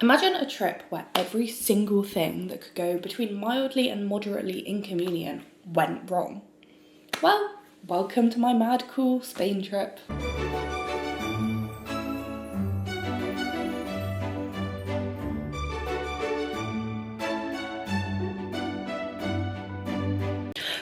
Imagine a trip where every single thing that could go between mildly and moderately inconvenient went wrong. Well, welcome to my mad cool Spain trip.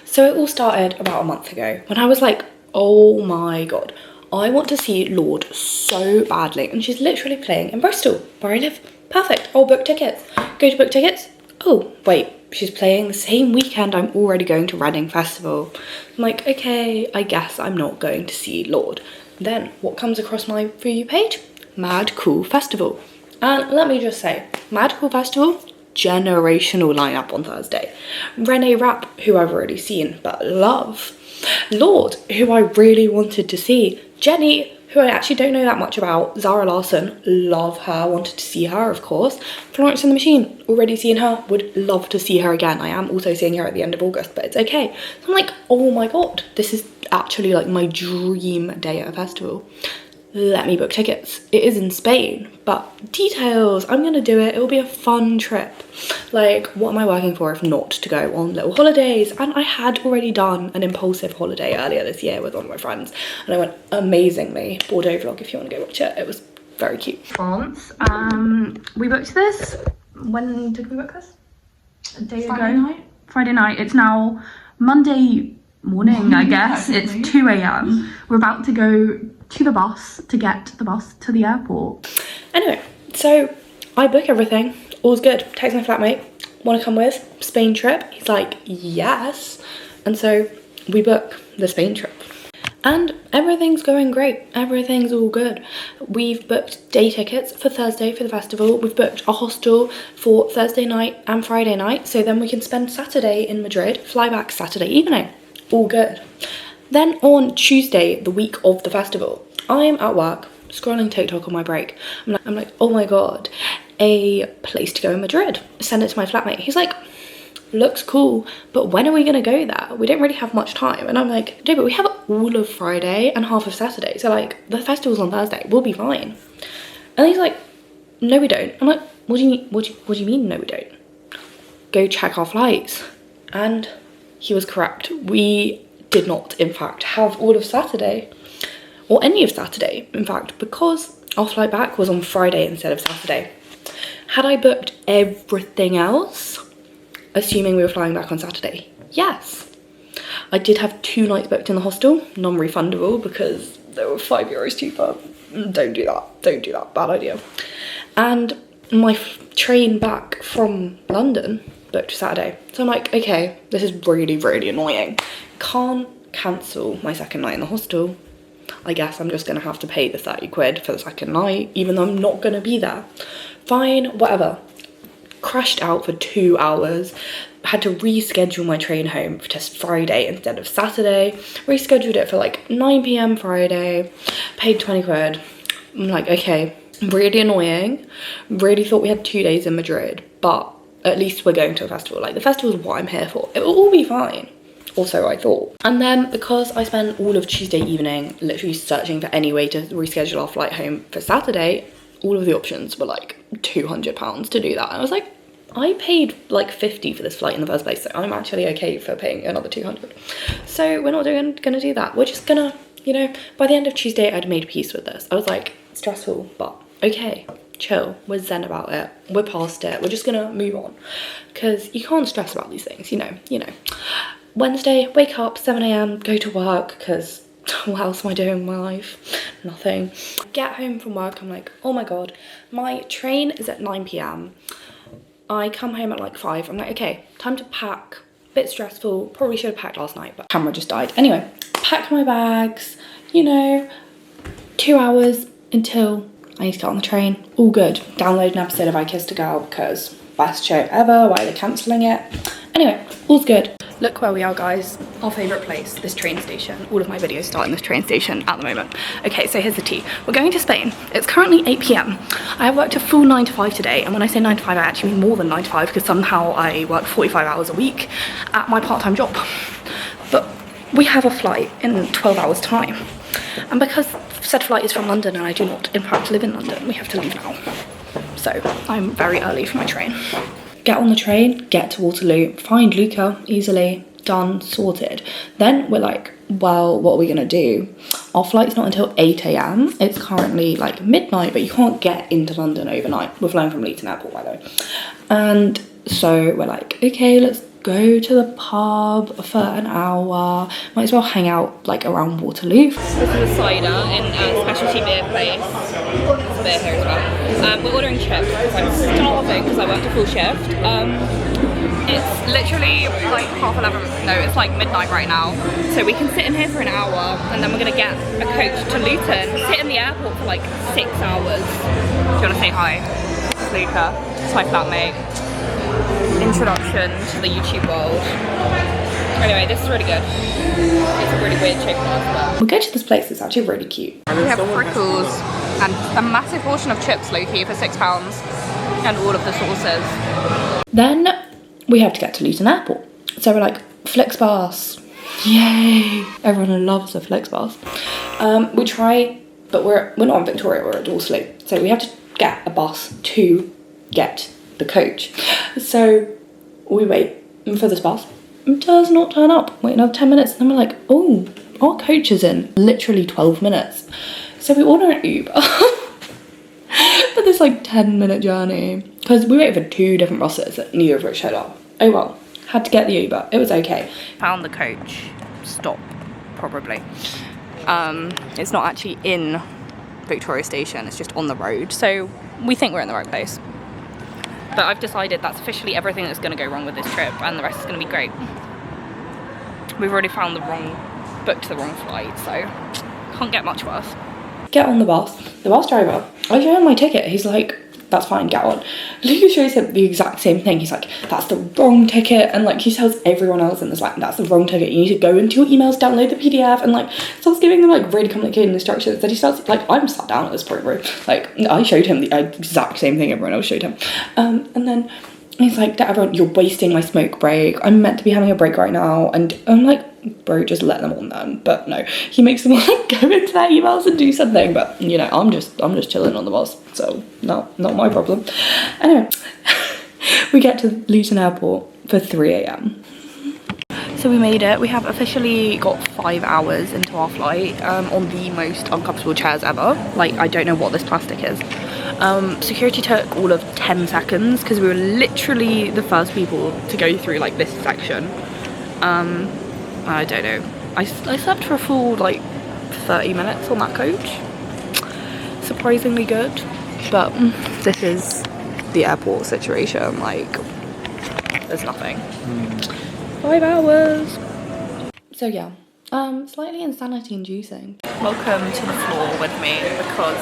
So it all started about a month ago when I was like, oh my god, I want to see Lorde so badly. And she's literally playing in Bristol, where I live. Perfect, I'll book tickets. Go to book tickets. Oh, wait, she's playing the same weekend I'm already going to Reading Festival. I'm like, okay, I guess I'm not going to see Lorde. Then what comes across my For You page? Mad Cool Festival. And let me just say, Mad Cool Festival, generational lineup on Thursday. Renee Rapp, who I've already seen but love. Lorde, who I really wanted to see. Jenny, who I actually don't know that much about. Zara Larsson, love her, wanted to see her, of course. Florence and the Machine, already seen her, would love to see her again. I am also seeing her at the end of August, but it's okay. So I'm like, oh my god, this is actually like my dream day at a festival. Let me book tickets. It is in Spain, but details, I'm gonna do it. It will be a fun trip. Like, what am I working for if not to go on little holidays? And I had already done an impulsive holiday earlier this year with one of my friends, and I went amazingly. Bordeaux vlog if you want to go watch it. It was very cute. France. We booked this. When did we book this? A day ago. Friday night. It's now Monday morning, I guess. It's 2 a.m. We're about to go to the bus to get the bus to the airport. Anyway, so I book everything. All's good. Text my flatmate. Want to come with? Spain trip? He's like, yes. And so we book the Spain trip. And everything's going great. Everything's all good. We've booked day tickets for Thursday for the festival. We've booked a hostel for Thursday night and Friday night. So then we can spend Saturday in Madrid, fly back Saturday evening. All good. Then on Tuesday, the week of the festival, I'm at work, scrolling TikTok on my break. I'm like, oh my god, a place to go in Madrid. Send it to my flatmate. He's like, looks cool, but when are we gonna go there? We don't really have much time. And I'm like, no, but we have all of Friday and half of Saturday. So like, the festival's on Thursday, we'll be fine. And he's like, no, we don't. I'm like, what do you mean, no, we don't? Go check our flights. And he was correct. We did not, in fact, have all of Saturday, or any of Saturday, in fact, because our flight back was on Friday instead of Saturday. Had I booked everything else, assuming we were flying back on Saturday? Yes. I did have 2 nights booked in the hostel, non-refundable, because they were €5 cheaper. Don't do that, bad idea. And my train back from London booked Saturday. So I'm like, okay, this is really, really annoying. Can't cancel my second night in the hostel. I guess I'm just gonna have to pay the 30 quid for the second night, even though I'm not gonna be there. Fine, whatever. Crashed out for 2 hours. Had to reschedule my train home for just Friday instead of Saturday. Rescheduled it for like 9 p.m. Friday. Paid 20 quid. I'm like, okay, really annoying. Really thought we had 2 days in Madrid, but at least we're going to a festival. Like, the festival is what I'm here for. It will all be fine. Also, I thought. And then because I spent all of Tuesday evening literally searching for any way to reschedule our flight home for Saturday, all of the options were like £200 to do that. And I was like, I paid like 50 for this flight in the first place, so I'm actually okay for paying another 200. So we're not gonna do that. We're just gonna, you know, by the end of Tuesday, I'd made peace with this. I was like, stressful, but okay, chill. We're zen about it. We're past it. We're just gonna move on, because you can't stress about these things, you know. Wednesday, wake up, 7 a.m, go to work, because what else am I doing in my life? Nothing. Get home from work, I'm like, oh my god, my train is at 9 p.m. I come home at like 5. I'm like, okay, time to pack. Bit stressful, probably should have packed last night, but camera just died. Anyway, pack my bags, 2 hours until I need to get on the train. All good. Download an episode of I Kissed a Girl, because best show ever, why are they cancelling it? Anyway, all's good. Look where we are, guys. Our favourite place, this train station. All of my videos start in this train station at the moment. Okay, so here's the tea. We're going to Spain. It's currently 8 p.m. I have worked a full 9 to 5 today, and when I say 9 to 5, I actually mean more than 9 to 5, because somehow I work 45 hours a week at my part-time job. But we have a flight in 12 hours time. And because said flight is from London and I do not, in fact, live in London, we have to leave now. so I'm very early for my train. Get on the train, get to Waterloo, find Luca easily, done, sorted. Then we're like, well, what are we gonna do? Our flight's not until 8 AM. It's currently like midnight, but you can't get into London overnight. We're flying from Luton Airport, by the way. And so we're like, okay, let's go to the pub for an hour. Might as well hang out like around Waterloo. This is a cider in a specialty beer place. There's a beer here as well. We're ordering chips because I'm starving because I worked a full shift. It's literally like 11:30, no, it's like midnight right now. So we can sit in here for an hour and then we're gonna get a coach to Luton, sit in the airport for like 6 hours. Do you wanna say hi? It's Luca, it's my flatmate. Introduction to the YouTube world. Anyway, this is really good. It's a really weird shape pasta. We go to this place that's actually really cute. We have frickles and a massive portion of chips, Loki, for £6 and all of the sauces. Then we have to get to Luton Airport. So we're like, Flixbus. Yay! Everyone loves a Flixbus. We try, but we're not in Victoria, we're at Dorsley. So we have to get a bus to get the coach. So we wait for this bus. It does not turn up. Wait another 10 minutes and then we're like, oh, our coach is in literally 12 minutes. So we order an Uber for this like 10-minute journey. Because we waited for 2 different buses, neither of which showed up. Oh well, had to get the Uber. It was okay. Found the coach stop, probably. It's not actually in Victoria Station, it's just on the road. So we think we're in the right place. But I've decided that's officially everything that's going to go wrong with this trip and the rest is going to be great. We've already found booked the wrong flight, so can't get much worse. Get on the bus driver, I show him my ticket, he's like, that's fine, get on. Luca shows him the exact same thing, he's like, that's the wrong ticket, and like he tells everyone else in this like, that's the wrong ticket, you need to go into your emails, download the PDF, and like starts giving them like really complicated instructions. Then he starts like, I'm sat down at this point, bro. Like I showed him the exact same thing everyone else showed him. And then he's like to everyone, you're wasting my smoke break, I'm meant to be having a break right now. And I'm like, bro, just let them on then. But no, he makes them like go into their emails and do something. But you know, I'm just chilling on the bus, so no, not my problem. Anyway, we get to Luton Airport for 3 AM. So we made it. We have officially got 5 hours into our flight on the most uncomfortable chairs ever. Like, I don't know what this plastic is. Security took all of 10 seconds because we were literally the first people to go through like this section. I don't know. I slept for a full like 30 minutes on that coach. Surprisingly good. But this is the airport situation. Like, there's nothing. 5 hours. So yeah, slightly insanity inducing. Welcome to the floor with me because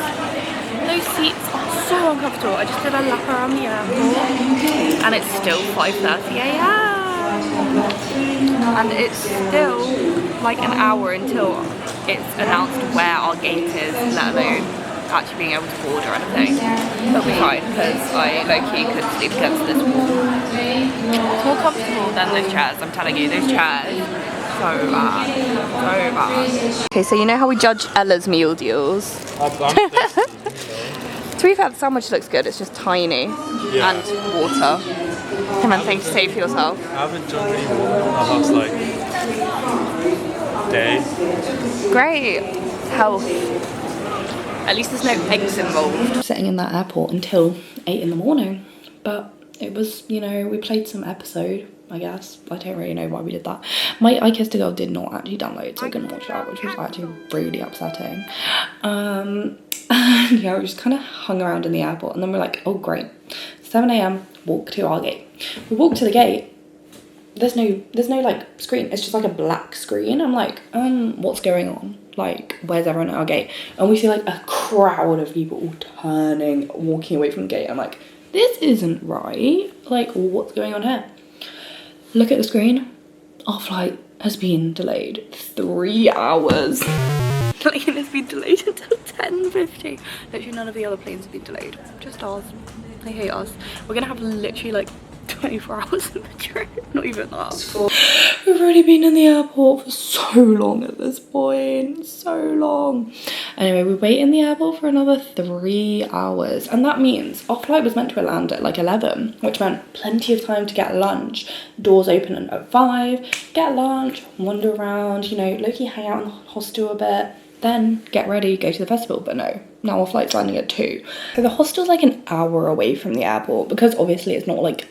those seats are so uncomfortable. I just did a lap around the airport and it's still 5:30 AM. And it's still like an hour until it's announced where our gate is, let alone actually being able to board or anything. It'll be fine because I low-key could sleep against this wall. It's more comfortable than those chairs, I'm telling you. Those chairs, so bad, so bad. Okay, so you know how we judge Ella's meal deals? To be fair, the sandwich looks good, it's just tiny. Yeah. And water. Come on, thing to say for yourself. I haven't drunk any water in the last like day. Great. Health. At least there's no eggs involved. Sitting in that airport until 8 in the morning. But it was, you know, we played some episode, I guess. I don't really know why we did that. My I Kissed a Girl did not actually download, so I couldn't watch that, which was actually really upsetting. And yeah, we just kind of hung around in the airport and then we're like, oh great, 7 AM, walk to our gate. We walk to the gate, there's no like screen, it's just like a black screen. I'm like, what's going on? Like, where's everyone at our gate? And we see like a crowd of people all turning, walking away from the gate. I'm like, this isn't right. Like, what's going on here? Look at the screen. Our flight has been delayed 3 hours. Like, it's been delayed until 10:50. Literally none of the other planes have been delayed. Just ours. They hate us. We're gonna have literally like 24 hours in the trip. Not even that. We've already been in the airport for so long at this point, so long. Anyway, we wait in the airport for another 3 hours, and that means our flight was meant to land at like 11, which meant plenty of time to get lunch. Doors open at 5, get lunch, wander around, you know, low-key hang out in the hostel a bit, then get ready, go to the festival. But no, now our flight's landing at 2. So the hostel's like an hour away from the airport, because obviously it's not like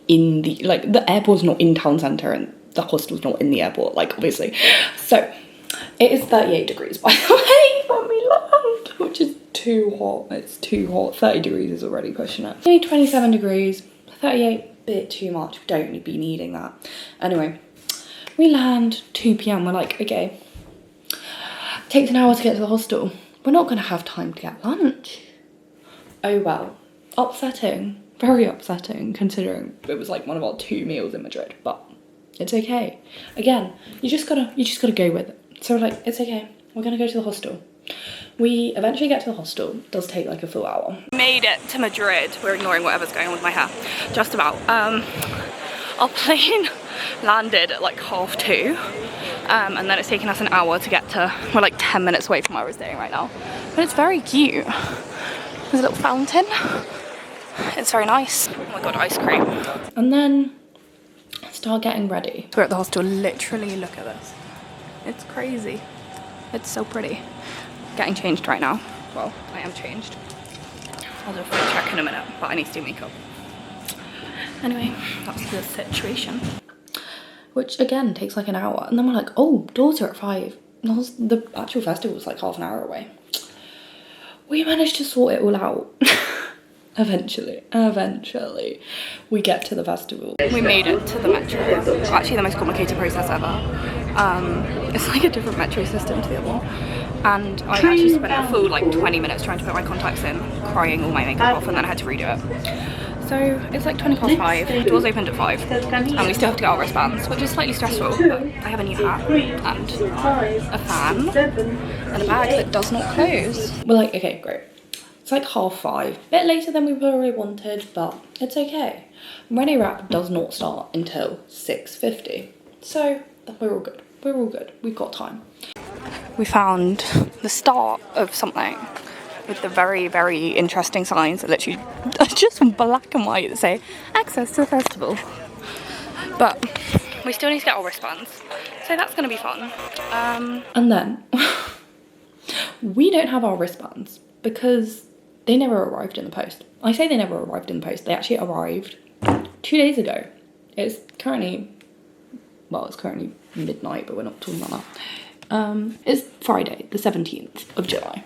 in the, like, the airport's not in town centre and the hostel's not in the airport, like, obviously. So it is 38 degrees, by the way, when we land, which is too hot. It's too hot. 30 degrees is already pushing it. Only 27 degrees, 38, bit too much. We don't be needing that. Anyway, we land 2 p.m. We're like, okay, takes an hour to get to the hostel. We're not going to have time to get lunch. Oh well. Upsetting. Very upsetting, considering it was like one of our 2 meals in Madrid, but it's okay. Again, you just gotta go with it. So we're like, it's okay, we're gonna go to the hostel. We eventually get to the hostel. It does take like a full hour. Made it to Madrid. We're ignoring whatever's going on with my hair. Just about. Our plane landed at like 2:30. And then it's taken us an hour to get to, we're like 10 minutes away from where we're staying right now. But it's very cute. There's a little fountain. It's very nice. Oh my god, ice cream. And then start getting ready. We're at the hostel. Literally, look at this. It's crazy. It's so pretty. Getting changed right now. Well, I am changed. I'll do a fit check in a minute, but I need to do makeup. Anyway, that's the situation. Which again takes like an hour. And then we're like, oh, doors are at 5. And the actual festival was like half an hour away. We managed to sort it all out. Eventually, we get to the festival. We made it to the metro. Actually the most complicated process ever. It's like a different metro system to the other one. And I actually spent a full like 20 minutes trying to put my contacts in, crying all my makeup off, and then I had to redo it. So it's like 5:20, doors opened at 5, and we still have to get our wristbands, which is slightly stressful, but I have a new hat, and a fan, and a bag that does not close. We're like, okay, great. It's like 5:30, a bit later than we probably wanted, but it's okay. Rene Rap does not start until 6:50, so we're all good. We're all good. We've got time. We found the start of something with the very, very interesting signs that literally are just black and white that say access to the festival. But we still need to get our wristbands, so that's going to be fun. And then we don't have our wristbands because they never arrived in the post. I say they never arrived in the post. They actually arrived 2 days ago. It's currently midnight, but we're not talking about that. It's Friday, the 17th of July,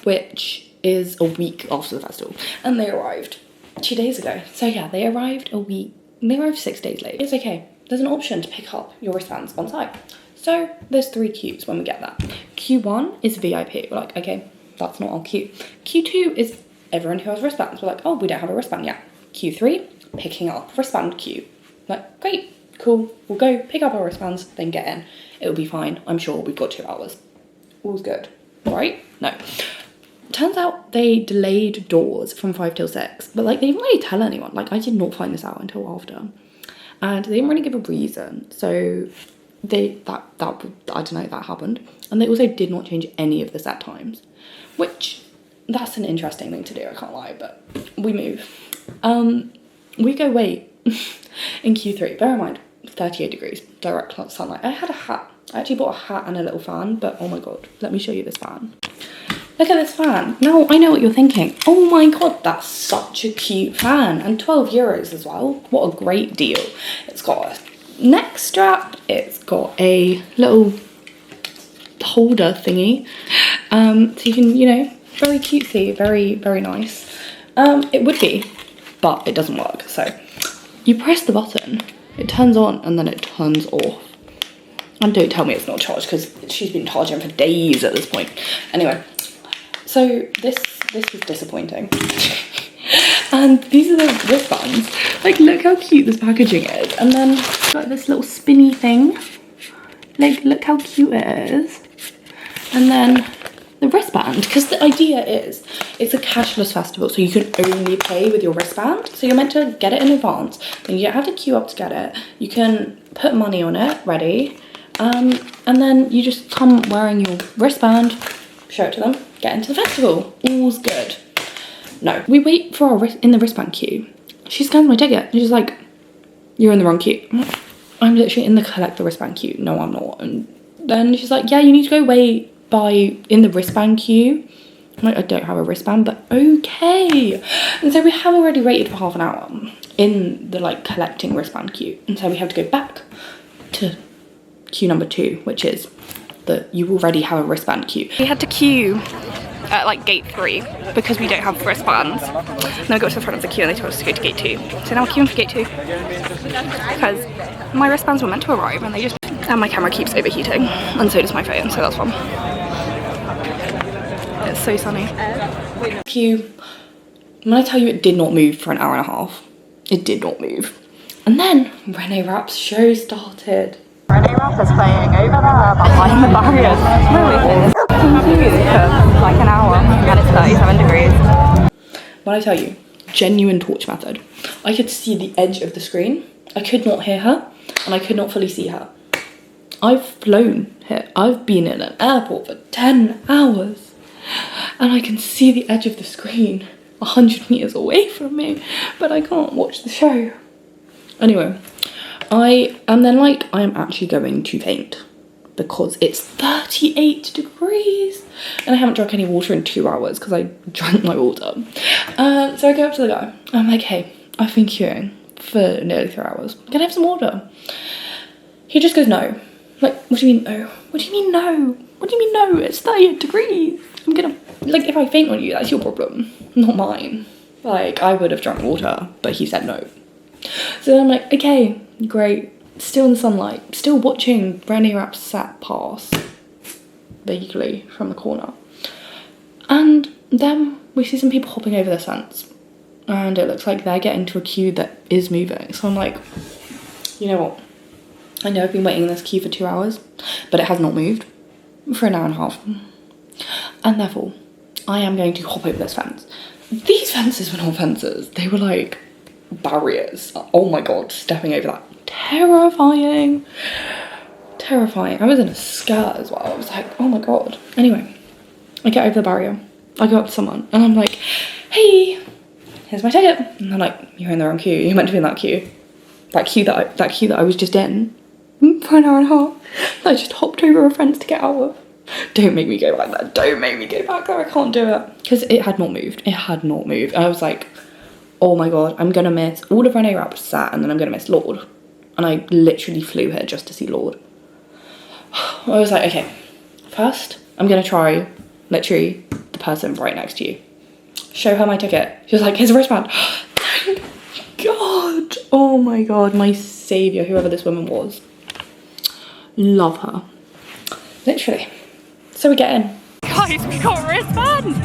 which is a week after the festival. And they arrived 2 days ago. So yeah, they arrived 6 days late. It's okay. There's an option to pick up your wristbands on site. So there's 3 queues when we get that. Q1 is VIP. We're like, okay, that's not our queue. Q2 is everyone who has wristbands. We're like, oh, we don't have a wristband yet. Q3, picking up wristband queue. Like, great, cool, we'll go pick up our wristbands, then get in. It'll be fine, I'm sure. We've got 2 hours. All's good, right? No. Turns out they delayed doors from 5 till 6, but like they didn't really tell anyone. Like I did not find this out until after. And they didn't really give a reason. So that I don't know, that happened. And they also did not change any of the set times, which that's an interesting thing to do, I can't lie, but we move. We go wait in Q3. Bear in mind, 38 degrees, direct sunlight. I had a hat. I actually bought a hat and a little fan, but oh my god, let me show you this fan. Look at this fan. Now I know what you're thinking. Oh my god, that's such a cute fan. And 12 euros as well. What a great deal. It's got a neck strap. It's got a little holder thingy. So you can, you know, very cutesy, very, very nice. It would be, but it doesn't work. So you press the button, it turns on, and then it turns off. And don't tell me it's not charged, because she's been charging for days at this point. Anyway, so this was disappointing. And these are the wristbands. Like, look how cute this packaging is. And then it's got this little spinny thing. Like, look how cute it is. And then the wristband, because the idea is it's a cashless festival, so you can only pay with your wristband. So you're meant to get it in advance, then you don't have to queue up to get it. You can put money on it, ready, and then you just come wearing your wristband, show it to them, get into the festival. All's good. No, we wait for our in the wristband queue. She scans my ticket and she's like, "You're in the wrong queue." I'm literally in the collect the wristband queue. No, I'm not. And then she's like, "Yeah, you need to go wait in the wristband queue." I'm like, "I don't have a wristband, but okay." And so we have already waited for half an hour in the like collecting wristband queue, and so we have to go back to queue number 2, which is that you already have a wristband queue. We had to queue at like gate 3 because we don't have wristbands. And then we got to the front of the queue and they told us to go to gate 2. So now we're queuing for gate 2 because my wristbands were meant to arrive and and my camera keeps overheating, and so does my phone, so that's fun. It's so sunny. Queue. When I tell you it did not move for an hour and a half, it did not move. And then Rene Rapp's show started. Rene Rapp is playing over there behind the barriers. It's continued for like an hour and it's 37 degrees. When I tell you, genuine torch method. I could see the edge of the screen. I could not hear her and I could not fully see her. I've flown here. I've been in an airport for 10 hours and I can see the edge of the screen 100 meters away from me, but I can't watch the show. Anyway, I am actually going to faint because it's 38 degrees and I haven't drunk any water in 2 hours because I drank my water. So I go up to the guy. I'm like, "Hey, I've been queuing for nearly 3 hours. Can I have some water?" He just goes, "No." I'm like, "What do you mean no? What do you mean no? What do you mean no? It's 38 degrees. I'm gonna, like, if I faint on you, that's your problem, not mine." Like, I would have drunk water, but he said no. So I'm like, okay, great. Still in the sunlight, still watching Rene Rapp's set pass vaguely from the corner. And then we see some people hopping over the fence. And it looks like they're getting to a queue that is moving. So I'm like, you know what? I know I've been waiting in this queue for 2 hours, but it has not moved for an hour and a half. And therefore, I am going to hop over this fence. These fences were not fences. They were like barriers. Oh my god, stepping over that. Terrifying. Terrifying. I was in a skirt as well. I was like, oh my god. Anyway, I get over the barrier. I go up to someone and I'm like, "Hey, here's my ticket." And they're like, "You're in the wrong queue. You're meant to be in that queue. That queue that I was just in for an hour and a half. I just hopped over a fence to get out of." Don't make me go back there. Don't make me go back there. I can't do it. Because it had not moved. It had not moved. I was like, oh my god, I'm going to miss all of Rene Rapp's set and then I'm going to miss Lorde. And I literally flew here just to see Lorde. I was like, okay, first I'm going to try literally the person right next to you. Show her my ticket. She was like, "Here's a wristband." Thank god. Oh my god, my saviour, whoever this woman was. Love her. Literally. So we get in. Guys, we got a wristband.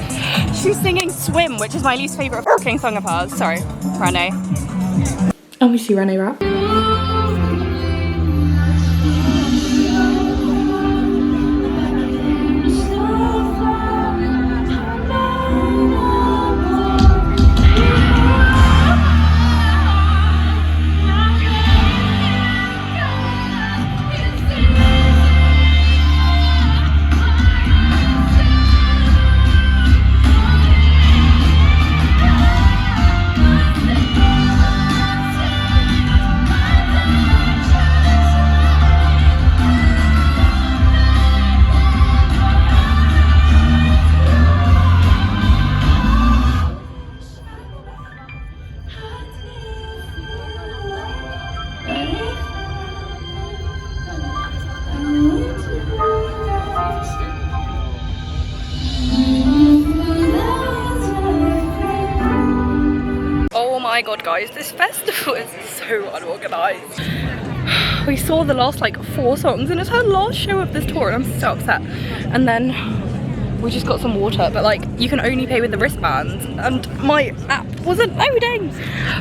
She's singing "Swim," which is my least favourite fucking song of hers. Sorry, Rene. And we see Rene Rapp. My god, guys, this festival is so unorganised. We saw the last like 4 songs and it's her last show of this tour and I'm so upset. And then we just got some water, but like you can only pay with the wristbands and my app wasn't loading.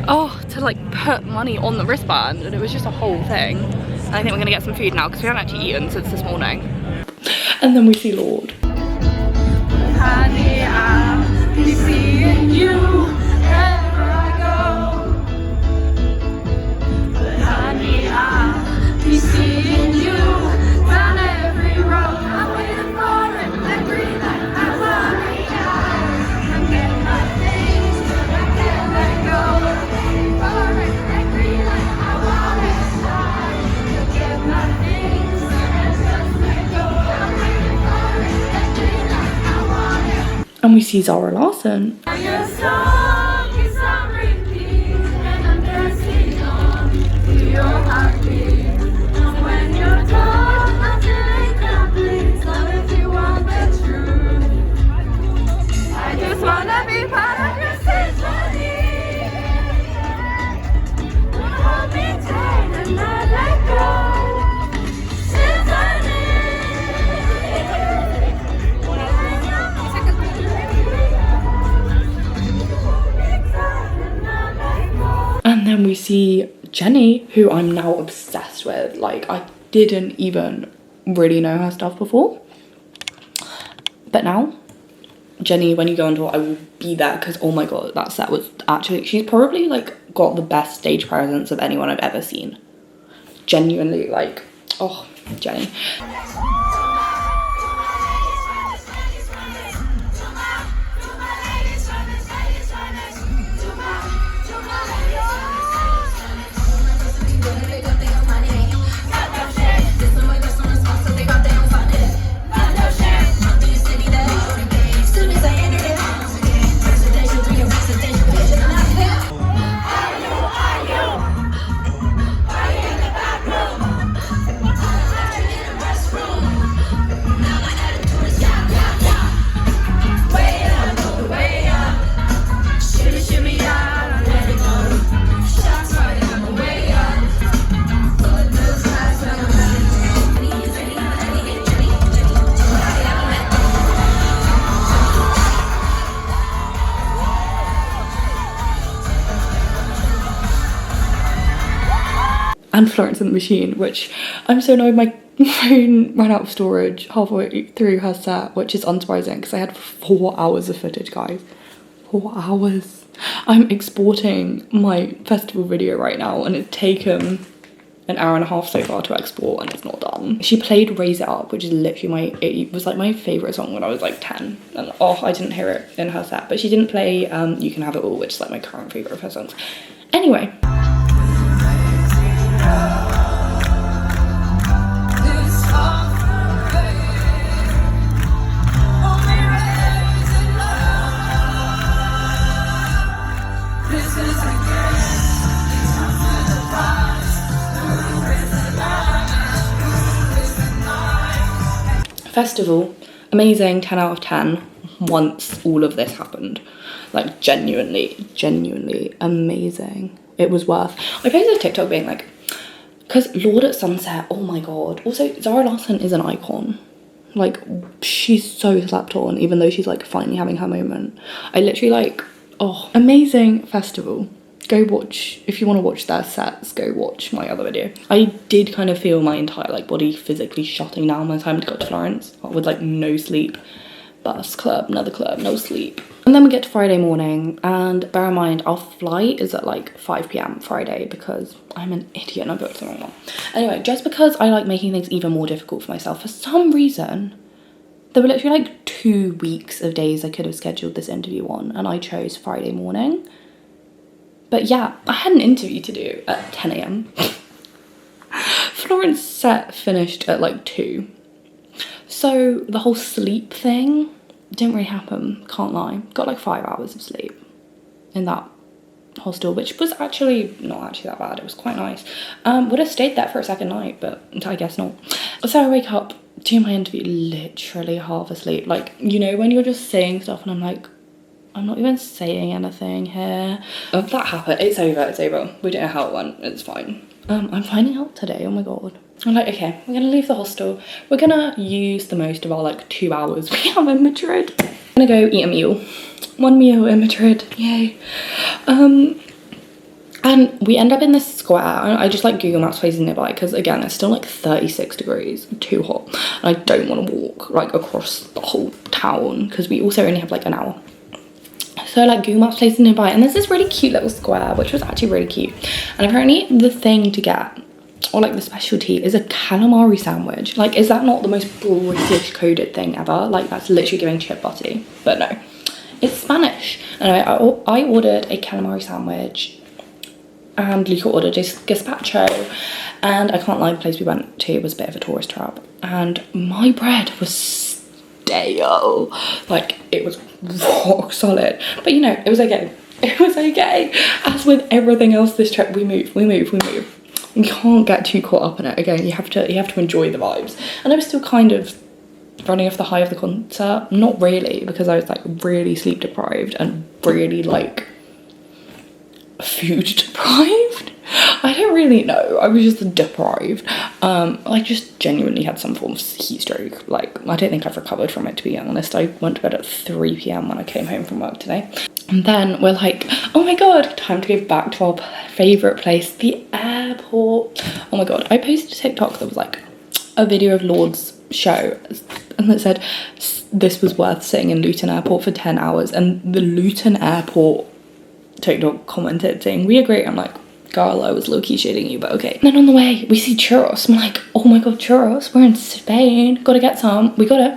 Oh, to like put money on the wristband, and it was just a whole thing. And I think we're gonna get some food now because we haven't actually eaten since this morning. And then we see Lorde. Honey, I'll be seeing you wherever I go. But honey, I'll be seeing you down every road. I'm waiting for it, that green light. I want it. I'm getting my things, but I can't let go. Waiting for it, that green light. I want it. I'll get my things, and just let go. I'm waiting for it, that green light. I want it. And we see Zara Larsson. Your song is on repeat, and I'm dancing on to your heartbeat. And when you're done, I'm feeling complete. So if you want the truth, I just wanna be part of your symphony. Hold me tight and not let go. Symphony. And then we see Jenny, who I'm now obsessed with. Like, I didn't even really know her stuff before. But now, Jenny, when you go on tour, I will be there because, oh my god, that set was actually... She's probably, like, got the best stage presence of anyone I've ever seen. Genuinely, like, oh, Jenny. And Florence and the Machine, which I'm so annoyed my phone ran out of storage halfway through her set, which is unsurprising because I had 4 hours of footage, guys. 4 hours. I'm exporting my festival video right now and it's taken an hour and a half so far to export and it's not done. She played Raise It Up, which is literally it was like my favourite song when I was like 10. And oh, I didn't hear it in her set, but she didn't play You Can Have It All, which is like my current favourite of her songs. Anyway. Festival, amazing, 10 out of 10 once all of this happened. Like genuinely amazing. It was worth. I posted a TikTok being like, because Lorde at Sunset, oh my god. Also, Zara Larsson is an icon. Like, she's so slept on, even though she's like finally having her moment. I literally like, oh, amazing festival. Go watch, if you want to watch their sets, go watch my other video. I did kind of feel my entire like body physically shutting down by the time I got to Florence with like no sleep. Bus, club, another club, no sleep. And then we get to Friday morning, and bear in mind our flight is at like 5 p.m. Friday because I'm an idiot and I booked the wrong one. Anyway, just because I like making things even more difficult for myself, for some reason, there were literally like 2 weeks of days I could have scheduled this interview on, and I chose Friday morning. But yeah, I had an interview to do at 10 a.m. Florence set finished at like 2. So the whole sleep thing didn't really happen, can't lie. Got like 5 hours of sleep in that hostel, which was actually not actually that bad. It was quite nice. Would have stayed there for a second night, but I guess not. So I wake up, do my interview, literally half asleep. Like, you know, when you're just saying stuff and I'm like, I'm not even saying anything here. That happened. It's over. We don't know how it went. It's fine. I'm finding out today. Oh my god. I'm like, okay, we're gonna leave the hostel. We're gonna use the most of our like 2 hours we have in Madrid. I'm gonna go eat a meal. 1 meal in Madrid. Yay. And we end up in this square. I just like Google Maps places nearby because again it's still like 36 degrees, too hot, and I don't want to walk like across the whole town because we also only have like an hour. So like Google Maps places nearby, and there's this really cute little square which was actually really cute, and apparently the thing to get, or like the specialty, is a calamari sandwich. Like, is that not the most British coded thing ever? Like, that's literally giving chip butty, but no, it's Spanish. Anyway, I ordered a calamari sandwich and Luca ordered a gazpacho, and I can't lie, the place we went to was a bit of a tourist trap, and my bread was stale. Like, it was rock solid, but you know, it was okay. It was okay. As with everything else this trip, we move. You can't get too caught up in it. Again, you have to enjoy the vibes. And I was still kind of running off the high of the concert. Not really, because I was like really sleep deprived and really like food deprived. I don't really know. I was just deprived. I just genuinely had some form of heat stroke. Like, I don't think I've recovered from it, to be honest. I went to bed at 3 p.m. when I came home from work today. And then we're like, oh my god, time to go back to our favourite place, the airport. Oh my god, I posted a TikTok that was like a video of Lord's show, and it said this was worth sitting in Luton Airport for 10 hours. And the Luton Airport TikTok commented saying, we agree. I'm like, girl, I was low-key shitting you, but okay. And then on the way, we see churros. I'm like, oh my god, churros, we're in Spain, gotta get some. We got it.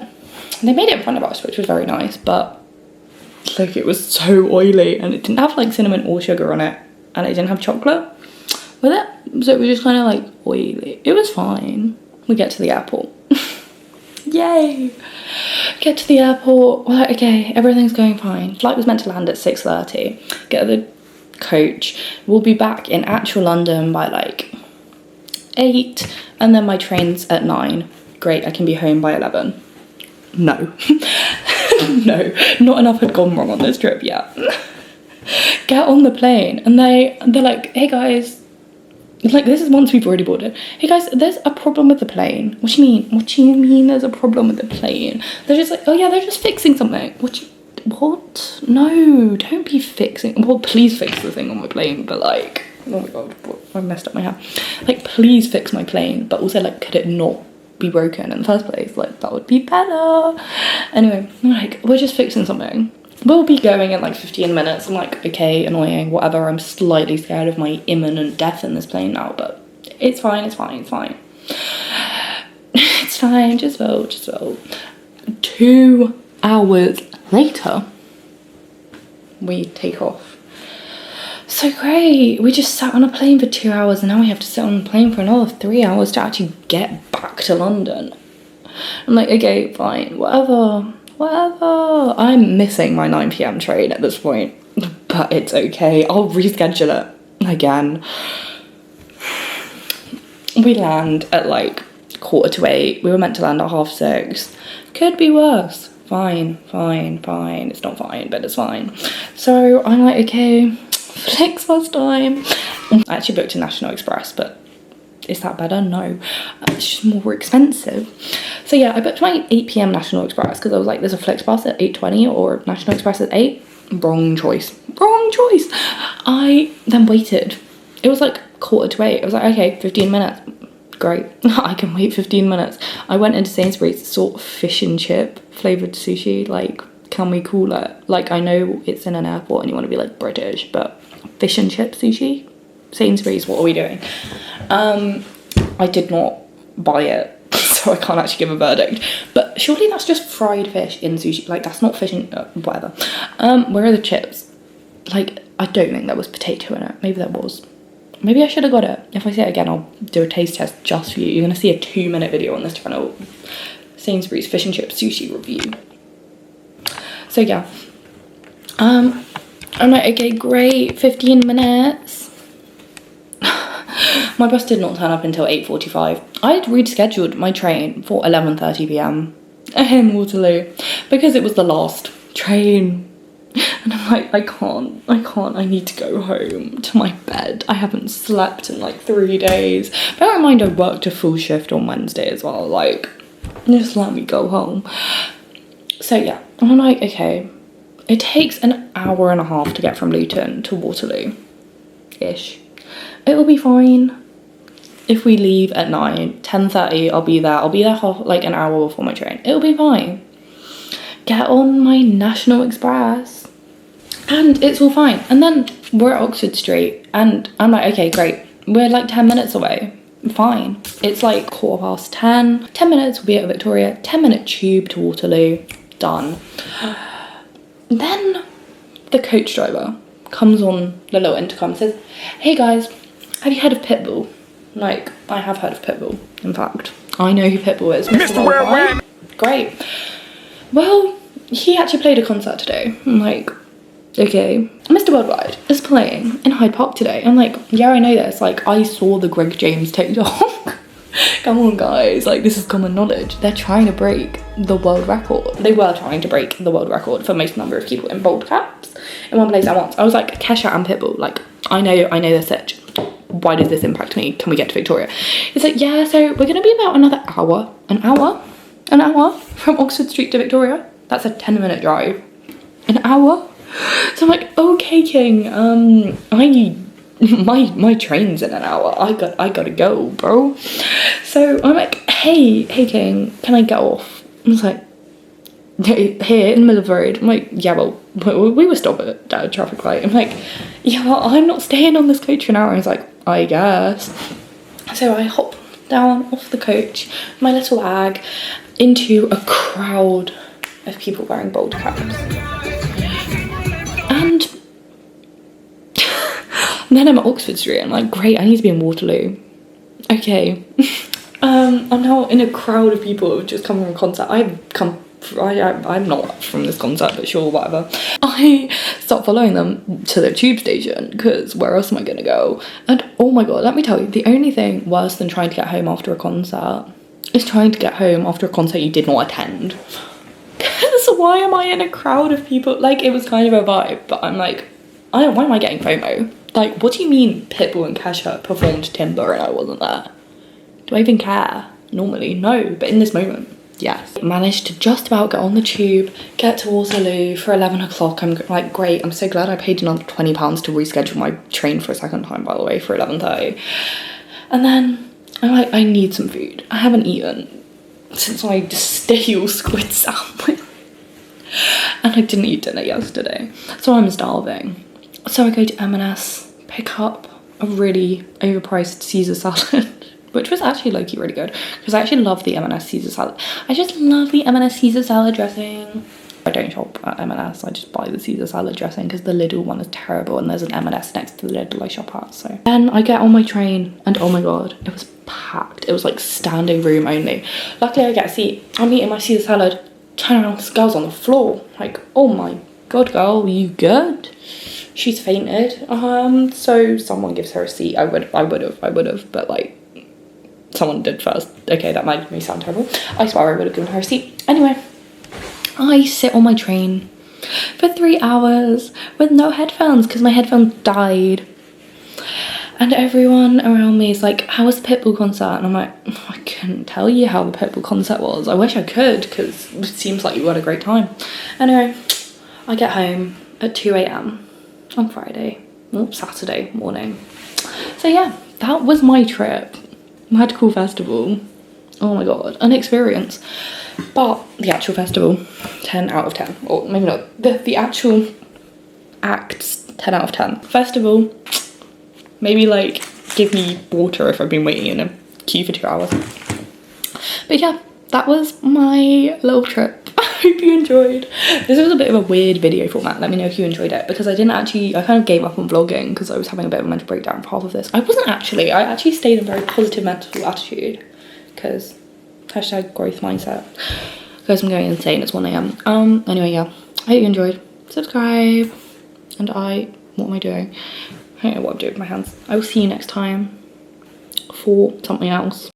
And they made it in front of us, which was very nice, but like, it was so oily, and it didn't have like cinnamon or sugar on it, and it didn't have chocolate with it, so it was just kind of like oily. It was fine. We get to the airport. Yay! Get to the airport. We're like, okay, everything's going fine. Flight was meant to land at 6:30. Get the coach. We'll be back in actual London by like 8, and then my train's at 9. Great, I can be home by 11. No. No, not enough had gone wrong on this trip yet. Get on the plane, and they're like, hey guys, like, this is once we've already boarded. Hey guys, there's a problem with the plane. What do you mean? What do you mean there's a problem with the plane? They're just like, oh yeah, they're just fixing something. What? No, don't be fixing. Well, please fix the thing on my plane, but like, oh my god, I messed up my hair. Like, please fix my plane, but also like, could it not be broken in the first place? Like, that would be better. Anyway, like, we're just fixing something. We'll be going in like 15 minutes. I'm like, okay, annoying, whatever. I'm slightly scared of my imminent death in this plane now, but it's fine, it's fine, it's fine. It's fine, just vote. 2 hours later, we take off. So great, we just sat on a plane for 2 hours, and now we have to sit on the plane for another 3 hours to actually get back to London. I'm like, okay, fine, whatever. I'm missing my 9 p.m. train at this point, but it's okay. I'll reschedule it again. We land at like 7:45. We were meant to land at 6:30. Could be worse. Fine. It's not fine, but it's fine. So I'm like, okay, Flixbus time. I actually booked a National Express, but is that better? No, it's just more expensive. So yeah, I booked my 8 p.m. National Express because I was like, there's a Flixbus at 8:20 or National Express at 8. Wrong choice. I then waited. It was like 7:45. I was like, okay, 15 minutes. Great, I can wait 15 minutes. I went into Sainsbury's, sought fish and chip flavoured sushi. Like, can we call it? Like, I know it's in an airport and you want to be like British, but fish and chip sushi? Sainsbury's, what are we doing? I did not buy it, so I can't actually give a verdict. But surely that's just fried fish in sushi. Like, that's not fish and whatever. Where are the chips? Like, I don't think there was potato in it. Maybe there was. Maybe I should have got it. If I see it again, I'll do a taste test just for you. You're going to see a 2-minute video on this channel. Sainsbury's fish and chip sushi review. So yeah. I'm like, okay, great, 15 minutes. My bus did not turn up until 8:45. I had rescheduled my train for 11:30 p.m. in Waterloo because it was the last train. And I'm like, I can't, I need to go home to my bed. I haven't slept in like 3 days. Bear in mind, I worked a full shift on Wednesday as well. Like, just let me go home. So yeah, and I'm like, okay, it takes an hour and a half to get from Luton to Waterloo. ish. It'll be fine. If we leave at 9, 10:30, I'll be there. I'll be there like an hour before my train. It'll be fine. Get on my National Express and it's all fine. And then we're at Oxford Street and I'm like, okay, great. We're like 10 minutes away. Fine. It's like 10:15. 10 minutes, we'll be at Victoria. 10-minute tube to Waterloo. Done. Then the coach driver comes on the little intercom and says, hey guys, have you heard of Pitbull? Like, I have heard of Pitbull, in fact. I know who Pitbull is. Mr. Worldwide. Great. Well, he actually played a concert today. I'm like, okay. Mr. Worldwide is playing in Hyde Park today. I'm like, yeah, I know this. Like, I saw the Greg James TikTok. Come on, guys. Like, this is common knowledge. They're trying to break the world record. They were trying to break the world record for most number of people in bold caps in one place at once. I was like, Kesha and Pitbull. Like, I know this itch. Why does this impact me? Can we get to Victoria? It's like, yeah, so we're gonna be about another hour. An hour from Oxford Street to Victoria. That's a 10-minute drive. An hour? So I'm like, okay, King, my train's in an hour. I gotta go, bro. So I'm like, hey King, can I get off? I was like, here in the middle of the road. I'm like, yeah, well, we were stopped at a traffic light. I'm like, yeah, well, I'm not staying on this coach for an hour. And he's like, I guess. So I hop down off the coach, my little bag, into a crowd of people wearing bold caps. And then I'm at Oxford Street. I'm like, great, I need to be in Waterloo. Okay. I'm now in a crowd of people who've just come from a concert. I'm not from this concert, but sure, whatever. I start following them to the tube station because where else am I gonna go? And oh my god, let me tell you, the only thing worse than trying to get home after a concert is trying to get home after a concert you did not attend. Because why am I in a crowd of people? Like, it was kind of a vibe, but I'm like, why am I getting FOMO? Like, what do you mean Pitbull and Kesha performed Timber and I wasn't there? Do I even care? Normally, no, but in this moment, yes. Managed to just about get on the tube, get to Waterloo for 11 o'clock. I'm like, great, I'm so glad I paid another £20 to reschedule my train for a second time, by the way, for 11:30. And then I'm like, I need some food. I haven't eaten since my stale squid sandwich. And I didn't eat dinner yesterday, so I'm starving. So I go to M&S, pick up a really overpriced Caesar salad, which was actually low-key really good, because I actually love the M&S Caesar salad. I just love the M&S Caesar salad dressing. I don't shop at M&S, I just buy the Caesar salad dressing because the Lidl one is terrible and there's an M&S next to the Lidl I shop at, so. Then I get on my train and oh my god, it was packed. It was like standing room only. Luckily I get a seat. I'm eating my Caesar salad, turn around, this girl's on the floor. Like, oh my god, girl, you good? She's fainted. So someone gives her a seat. I would have, but like, someone did first. Okay, that made me sound terrible. I swear I would have given her a seat. Anyway, I sit on my train for 3 hours with no headphones because my headphones died. And everyone around me is like, how was the Pitbull concert? And I'm like, I couldn't tell you how the Pitbull concert was. I wish I could because it seems like you had a great time. Anyway, I get home at 2 a.m. on Friday, or Saturday morning. So yeah, that was my trip. Magical Festival. Oh my god, an experience. But the actual festival, 10 out of 10. Or maybe not. The actual acts, 10 out of 10. Festival, maybe like give me water if I've been waiting in a queue for 2 hours. But yeah, that was my little trip. I hope you enjoyed. This was a bit of a weird video format. Let me know if you enjoyed it, because I kind of gave up on vlogging because I was having a bit of a mental breakdown for half of this. I actually stayed in a very positive mental attitude because hashtag growth mindset. Guys, I'm going insane, it's 1 a.m. Anyway, yeah, I hope you enjoyed. Subscribe. And what am I doing? I don't know what I'm doing with my hands. I will see you next time for something else.